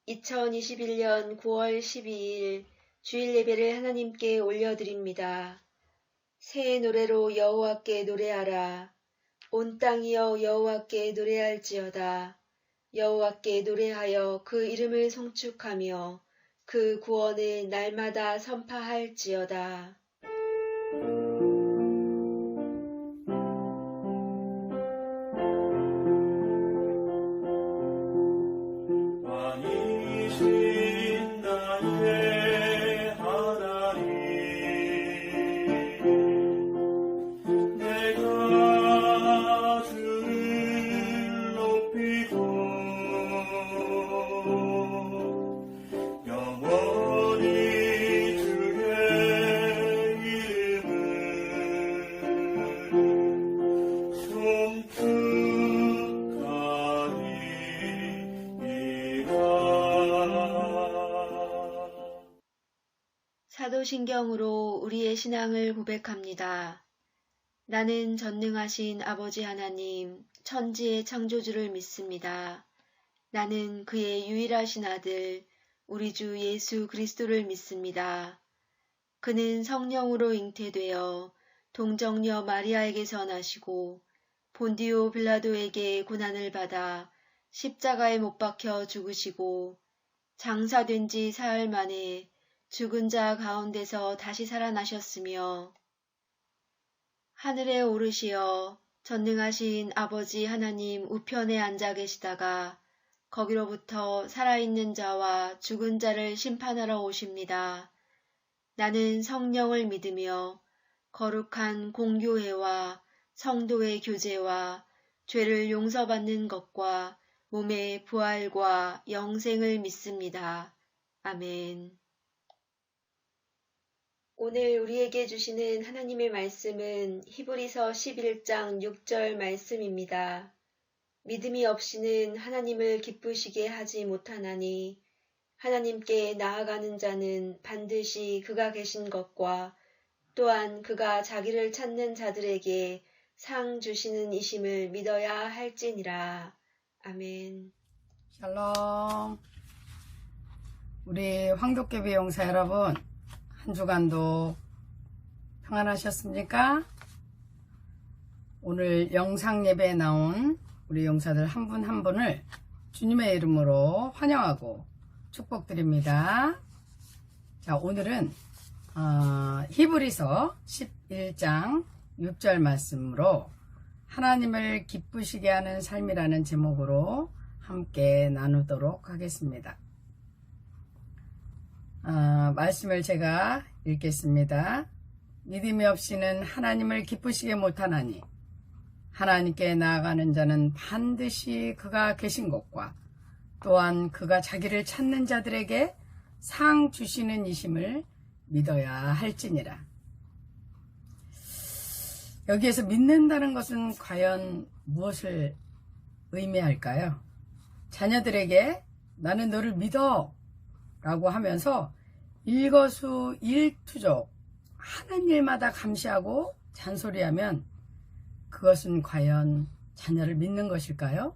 2021년 9월 12일 주일 예배를 하나님께 올려드립니다. 새해 노래로 여호와께 노래하라. 온 땅이여 여호와께 노래할지어다. 여호와께 노래하여 그 이름을 송축하며 그 구원을 날마다 선파할지어다. 사도신경으로 우리의 신앙을 고백합니다. 나는 전능하신 아버지 하나님, 천지의 창조주를 믿습니다. 나는 그의 유일하신 아들, 우리 주 예수 그리스도를 믿습니다. 그는 성령으로 잉태되어 동정녀 마리아에게서 나시고 본디오 빌라도에게 고난을 받아 십자가에 못 박혀 죽으시고 장사된 지 사흘 만에 죽은 자 가운데서 다시 살아나셨으며 하늘에 오르시어 전능하신 아버지 하나님 우편에 앉아 계시다가 거기로부터 살아있는 자와 죽은 자를 심판하러 오십니다. 나는 성령을 믿으며 거룩한 공교회와 성도의 교제와 죄를 용서받는 것과 몸의 부활과 영생을 믿습니다. 아멘. 오늘 우리에게 주시는 하나님의 말씀은 히브리서 11장 6절 말씀입니다. 믿음이 없이는 하나님을 기쁘시게 하지 못하나니 하나님께 나아가는 자는 반드시 그가 계신 것과 또한 그가 자기를 찾는 자들에게 상 주시는 이심을 믿어야 할지니라. 아멘. 샬롬. 우리 황독개비 용사 여러분, 한 주간도 평안하셨습니까? 오늘 영상 예배에 나온 우리 용사들 한 분 한 분을 주님의 이름으로 환영하고 축복드립니다. 자, 오늘은 히브리서 11장 6절 말씀으로 하나님을 기쁘시게 하는 삶이라는 제목으로 함께 나누도록 하겠습니다. 말씀을 제가 읽겠습니다. 믿음이 없이는 하나님을 기쁘시게 못하나니 하나님께 나아가는 자는 반드시 그가 계신 것과 또한 그가 자기를 찾는 자들에게 상 주시는 이심을 믿어야 할지니라. 여기에서 믿는다는 것은 과연 무엇을 의미할까요? 자녀들에게 나는 너를 믿어 라고 하면서 일거수일투족 하는 일마다 감시하고 잔소리하면 그것은 과연 자녀를 믿는 것일까요?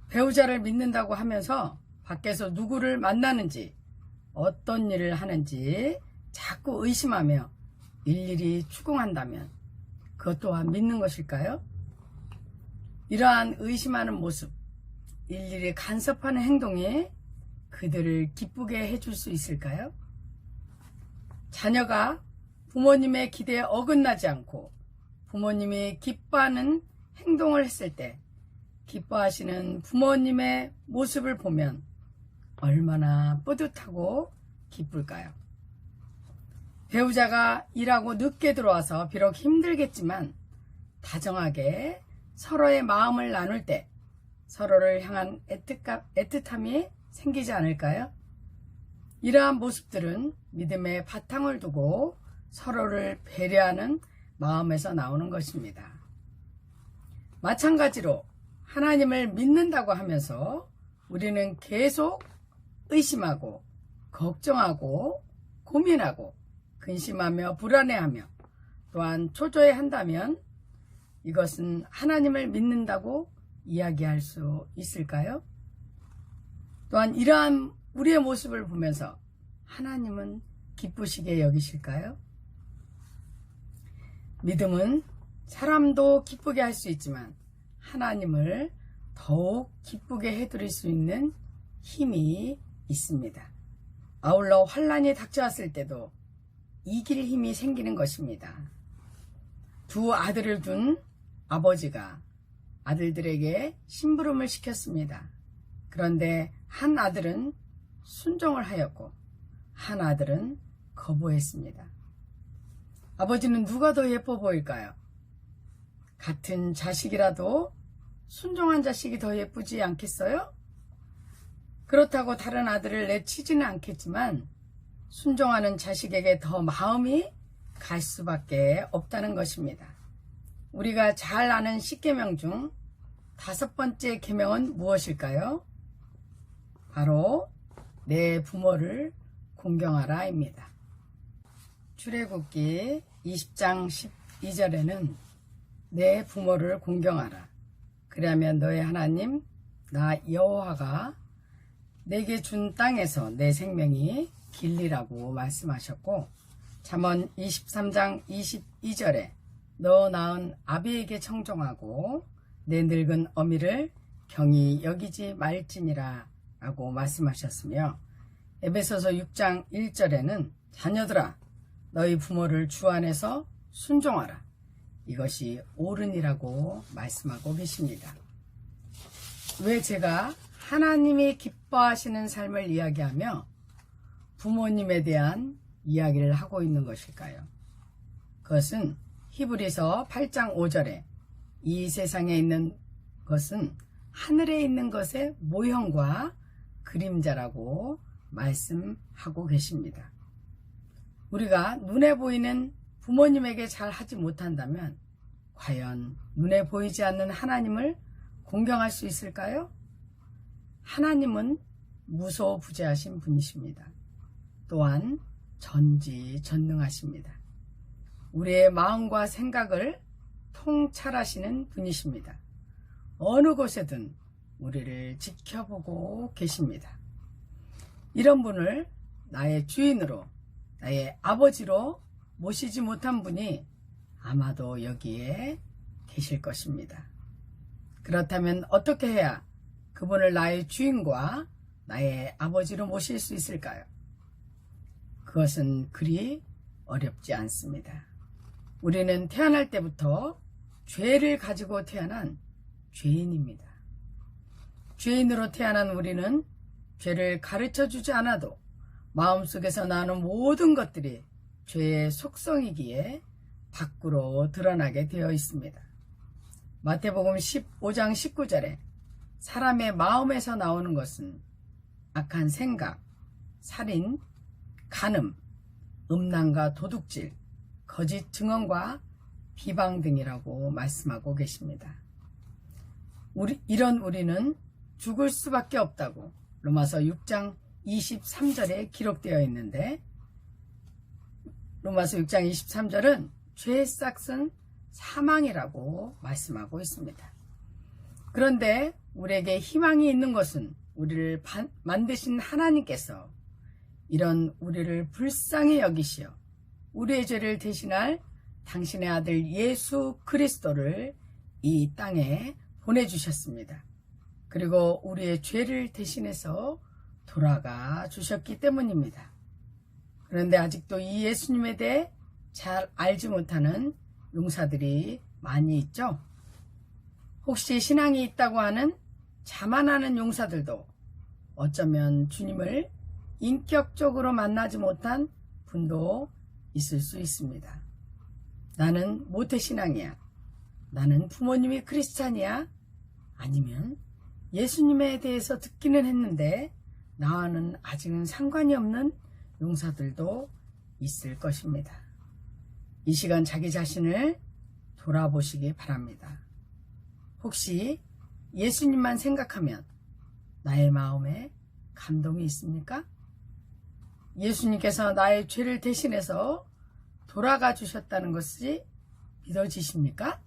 배우자를 믿는다고 하면서 밖에서 누구를 만나는지 어떤 일을 하는지 자꾸 의심하며 일일이 추궁한다면 그것 또한 믿는 것일까요? 이러한 의심하는 모습, 일일이 간섭하는 행동이 그들을 기쁘게 해줄 수 있을까요? 자녀가 부모님의 기대에 어긋나지 않고 부모님이 기뻐하는 행동을 했을 때 기뻐하시는 부모님의 모습을 보면 얼마나 뿌듯하고 기쁠까요? 배우자가 일하고 늦게 들어와서 비록 힘들겠지만 다정하게 서로의 마음을 나눌 때 서로를 향한 애틋함이 생기지 않을까요? 이러한 모습들은 믿음의 바탕을 두고 서로를 배려하는 마음에서 나오는 것입니다. 마찬가지로 하나님을 믿는다고 하면서 우리는 계속 의심하고 걱정하고 고민하고 근심하며 불안해하며 또한 초조해한다면 이것은 하나님을 믿는다고 이야기할 수 있을까요? 또한 이러한 우리의 모습을 보면서 하나님은 기쁘시게 여기실까요? 믿음은 사람도 기쁘게 할 수 있지만 하나님을 더욱 기쁘게 해드릴 수 있는 힘이 있습니다. 아울러 환란이 닥쳐왔을 때도 이길 힘이 생기는 것입니다. 두 아들을 둔 아버지가 아들들에게 심부름을 시켰습니다. 그런데 한 아들은 순종을 하였고 한 아들은 거부했습니다. 아버지는 누가 더 예뻐 보일까요? 같은 자식이라도 순종한 자식이 더 예쁘지 않겠어요? 그렇다고 다른 아들을 내치지는 않겠지만 순종하는 자식에게 더 마음이 갈 수밖에 없다는 것입니다. 우리가 잘 아는 10계명 중 5번째 계명은 무엇일까요? 바로 내 부모를 공경하라입니다. 출애굽기 20장 12절에는 내 부모를 공경하라. 그리하면 너의 하나님 나 여호와가 내게 준 땅에서 내 생명이 길리라고 말씀하셨고, 잠언 23장 22절에 너 낳은 아비에게 청종하고 내 늙은 어미를 경히 여기지 말지니라 라고 말씀하셨으며, 에베소서 6장 1절에는 자녀들아 너희 부모를 주 안에서 순종하라. 이것이 옳으니라고 말씀하고 계십니다. 왜 제가 하나님이 기뻐하시는 삶을 이야기하며 부모님에 대한 이야기를 하고 있는 것일까요? 그것은 히브리서 8장 5절에 이 세상에 있는 것은 하늘에 있는 것의 모형과 그림자라고 말씀하고 계십니다. 우리가 눈에 보이는 부모님에게 잘 하지 못한다면 과연 눈에 보이지 않는 하나님을 공경할 수 있을까요? 하나님은 무소부재하신 분이십니다. 또한 전지전능하십니다. 우리의 마음과 생각을 통찰하시는 분이십니다. 어느 곳에든 우리를 지켜보고 계십니다. 이런 분을 나의 주인으로, 나의 아버지로 모시지 못한 분이 아마도 여기에 계실 것입니다. 그렇다면 어떻게 해야 그분을 나의 주인과 나의 아버지로 모실 수 있을까요? 그것은 그리 어렵지 않습니다. 우리는 태어날 때부터 죄를 가지고 태어난 죄인입니다. 죄인으로 태어난 우리는 죄를 가르쳐주지 않아도 마음속에서 나오는 모든 것들이 죄의 속성이기에 밖으로 드러나게 되어 있습니다. 마태복음 15장 19절에 사람의 마음에서 나오는 것은 악한 생각, 살인, 간음, 음란과 도둑질, 거짓 증언과 비방 등이라고 말씀하고 계십니다. 이런 우리는 죽을 수밖에 없다고 로마서 6장 23절에 기록되어 있는데, 로마서 6장 23절은 죄의 싹은 사망이라고 말씀하고 있습니다. 그런데 우리에게 희망이 있는 것은 우리를 만드신 하나님께서 이런 우리를 불쌍히 여기시어 우리의 죄를 대신할 당신의 아들 예수 그리스도를 이 땅에 보내주셨습니다. 그리고 우리의 죄를 대신해서 돌아가 주셨기 때문입니다. 그런데 아직도 이 예수님에 대해 잘 알지 못하는 용사들이 많이 있죠. 혹시 신앙이 있다고 하는 자만하는 용사들도 어쩌면 주님을 인격적으로 만나지 못한 분도 있을 수 있습니다. 나는 모태신앙이야. 나는 부모님이 크리스찬이야. 아니면 예수님에 대해서 듣기는 했는데 나와는 아직은 상관이 없는 용사들도 있을 것입니다. 이 시간 자기 자신을 돌아보시기 바랍니다. 혹시 예수님만 생각하면 나의 마음에 감동이 있습니까? 예수님께서 나의 죄를 대신해서 돌아가 주셨다는 것이 믿어지십니까?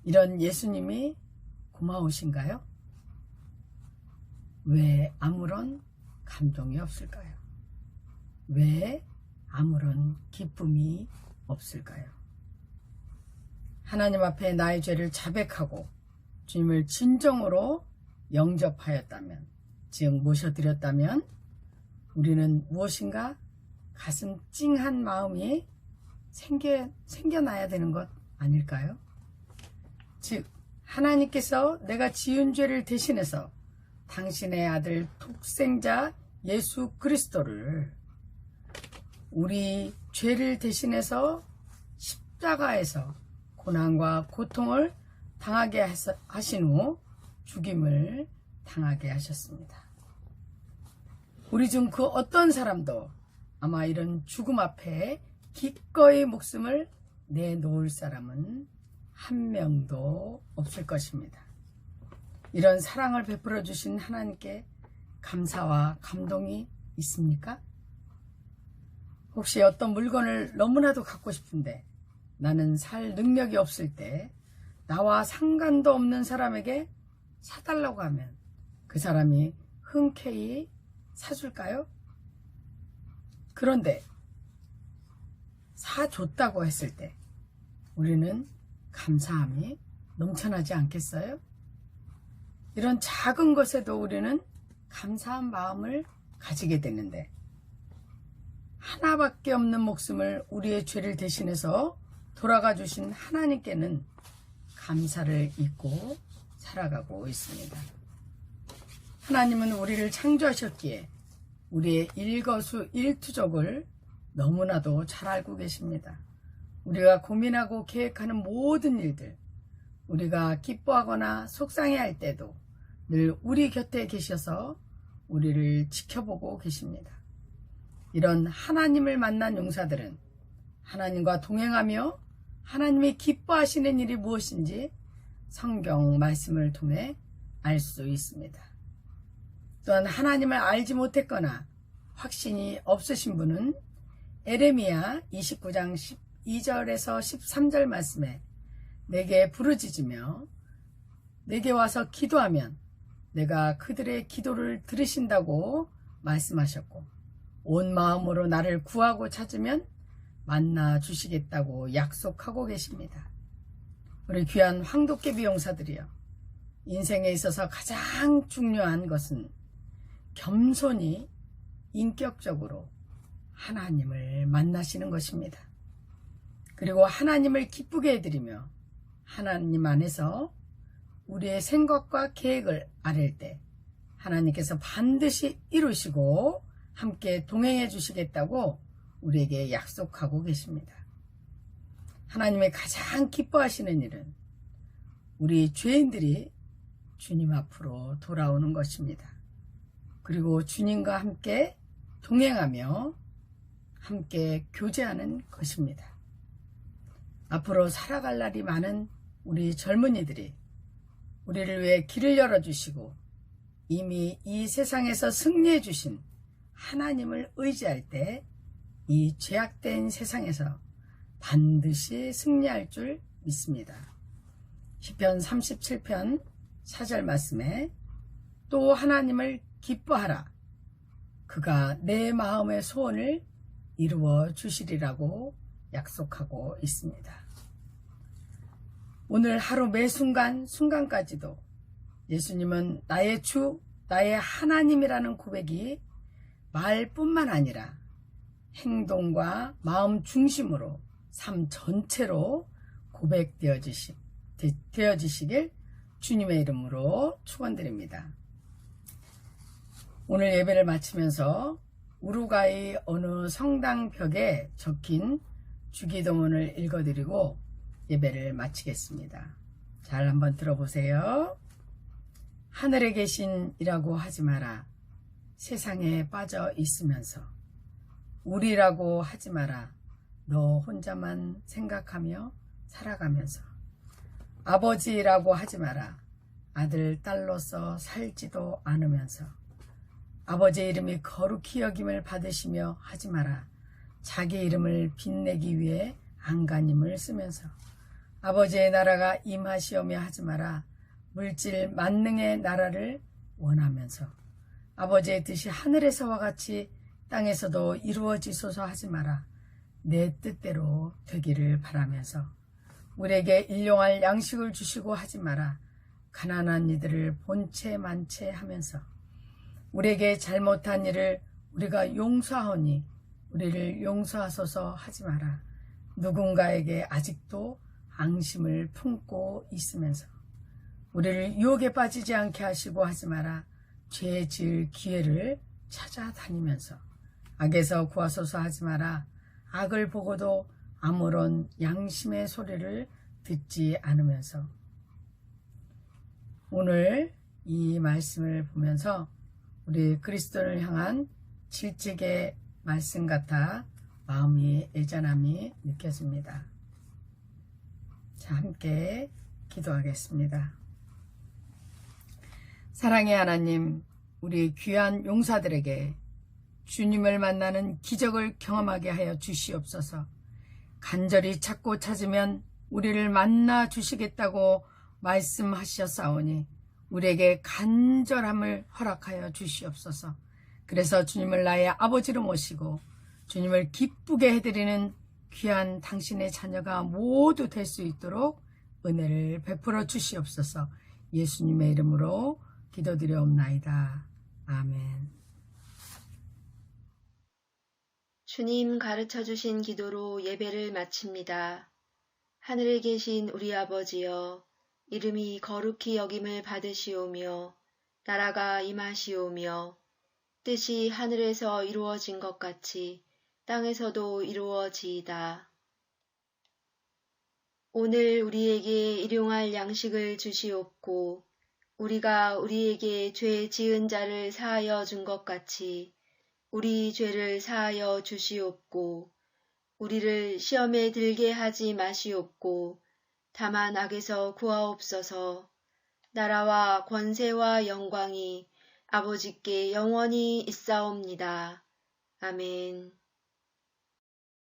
이런 예수님이 고마우신가요? 왜 아무런 감동이 없을까요? 왜 아무런 기쁨이 없을까요? 하나님 앞에 나의 죄를 자백하고 주님을 진정으로 영접하였다면, 즉 모셔드렸다면 우리는 무엇인가 가슴 찡한 마음이 생겨나야 되는 것 아닐까요? 즉 하나님께서 내가 지은 죄를 대신해서 당신의 아들 독생자 예수 그리스도를 우리 죄를 대신해서 십자가에서 고난과 고통을 당하게 하신 후 죽임을 당하게 하셨습니다. 우리 중 그 어떤 사람도 아마 이런 죽음 앞에 기꺼이 목숨을 내놓을 사람은 한 명도 없을 것입니다. 이런 사랑을 베풀어 주신 하나님께 감사와 감동이 있습니까? 혹시 어떤 물건을 너무나도 갖고 싶은데 나는 살 능력이 없을 때 나와 상관도 없는 사람에게 사달라고 하면 그 사람이 흔쾌히 사줄까요? 그런데 사줬다고 했을 때 우리는 감사함이 넘쳐나지 않겠어요? 이런 작은 것에도 우리는 감사한 마음을 가지게 되는데 하나밖에 없는 목숨을 우리의 죄를 대신해서 돌아가 주신 하나님께는 감사를 잊고 살아가고 있습니다. 하나님은 우리를 창조하셨기에 우리의 일거수일투족을 너무나도 잘 알고 계십니다. 우리가 고민하고 계획하는 모든 일들, 우리가 기뻐하거나 속상해할 때도 늘 우리 곁에 계셔서 우리를 지켜보고 계십니다. 이런 하나님을 만난 용사들은 하나님과 동행하며 하나님이 기뻐하시는 일이 무엇인지 성경 말씀을 통해 알 수 있습니다. 또한 하나님을 알지 못했거나 확신이 없으신 분은 에레미야 29장 12절에서 13절 말씀에 내게 부르짖으며 내게 와서 기도하면 내가 그들의 기도를 들으신다고 말씀하셨고 온 마음으로 나를 구하고 찾으면 만나 주시겠다고 약속하고 계십니다. 우리 귀한 황도깨비 용사들이여, 인생에 있어서 가장 중요한 것은 겸손히 인격적으로 하나님을 만나시는 것입니다. 그리고 하나님을 기쁘게 해드리며 하나님 안에서 우리의 생각과 계획을 아랠 때 하나님께서 반드시 이루시고 함께 동행해 주시겠다고 우리에게 약속하고 계십니다. 하나님의 가장 기뻐하시는 일은 우리 죄인들이 주님 앞으로 돌아오는 것입니다. 그리고 주님과 함께 동행하며 함께 교제하는 것입니다. 앞으로 살아갈 날이 많은 우리 젊은이들이 우리를 위해 길을 열어주시고 이미 이 세상에서 승리해 주신 하나님을 의지할 때 이 죄악된 세상에서 반드시 승리할 줄 믿습니다. 시편 37편 4절 말씀에 또 하나님을 기뻐하라. 그가 내 마음의 소원을 이루어 주시리라고 약속하고 있습니다. 오늘 하루 매 순간까지도 예수님은 나의 주, 나의 하나님이라는 고백이 말뿐만 아니라 행동과 마음 중심으로 삶 전체로 고백되어지시길 주님의 이름으로 축원드립니다. 오늘 예배를 마치면서 우루과이 어느 성당 벽에 적힌 주기도문을 읽어드리고 예배를 마치겠습니다. 잘 한번 들어보세요. 하늘에 계신이라고 하지 마라. 세상에 빠져 있으면서 우리라고 하지 마라. 너 혼자만 생각하며 살아가면서 아버지라고 하지 마라. 아들, 딸로서 살지도 않으면서 아버지의 이름이 거룩히 여김을 받으시며 하지 마라. 자기 이름을 빛내기 위해 안간힘을 쓰면서 아버지의 나라가 임하시오며 하지 마라. 물질 만능의 나라를 원하면서 아버지의 뜻이 하늘에서와 같이 땅에서도 이루어지소서 하지 마라. 내 뜻대로 되기를 바라면서 우리에게 일용할 양식을 주시고 하지 마라. 가난한 이들을 본체 만체 하면서 우리에게 잘못한 일을 우리가 용서하오니 우리를 용서하소서 하지 마라. 누군가에게 아직도 앙심을 품고 있으면서 우리를 유혹에 빠지지 않게 하시고 하지 마라. 죄 지을 기회를 찾아다니면서 악에서 구하소서 하지 마라. 악을 보고도 아무런 양심의 소리를 듣지 않으면서 오늘 이 말씀을 보면서 우리 그리스도를 향한 질책의 말씀 같아 마음이 애잔함이 느껴집니다. 자, 함께 기도하겠습니다. 사랑의 하나님, 우리 귀한 용사들에게 주님을 만나는 기적을 경험하게 하여 주시옵소서. 간절히 찾고 찾으면 우리를 만나 주시겠다고 말씀하셨사오니 우리에게 간절함을 허락하여 주시옵소서. 그래서 주님을 나의 아버지로 모시고 주님을 기쁘게 해드리는 귀한 당신의 자녀가 모두 될 수 있도록 은혜를 베풀어 주시옵소서. 예수님의 이름으로 기도드려옵나이다. 아멘. 주님 가르쳐 주신 기도로 예배를 마칩니다. 하늘에 계신 우리 아버지여, 이름이 거룩히 여김을 받으시오며 나라가 임하시오며 뜻이 하늘에서 이루어진 것 같이 땅에서도 이루어지이다. 오늘 우리에게 일용할 양식을 주시옵고 우리가 우리에게 죄 지은 자를 사하여 준 것 같이 우리 죄를 사하여 주시옵고 우리를 시험에 들게 하지 마시옵고 다만 악에서 구하옵소서. 나라와 권세와 영광이 아버지께 영원히 있사옵니다. 아멘.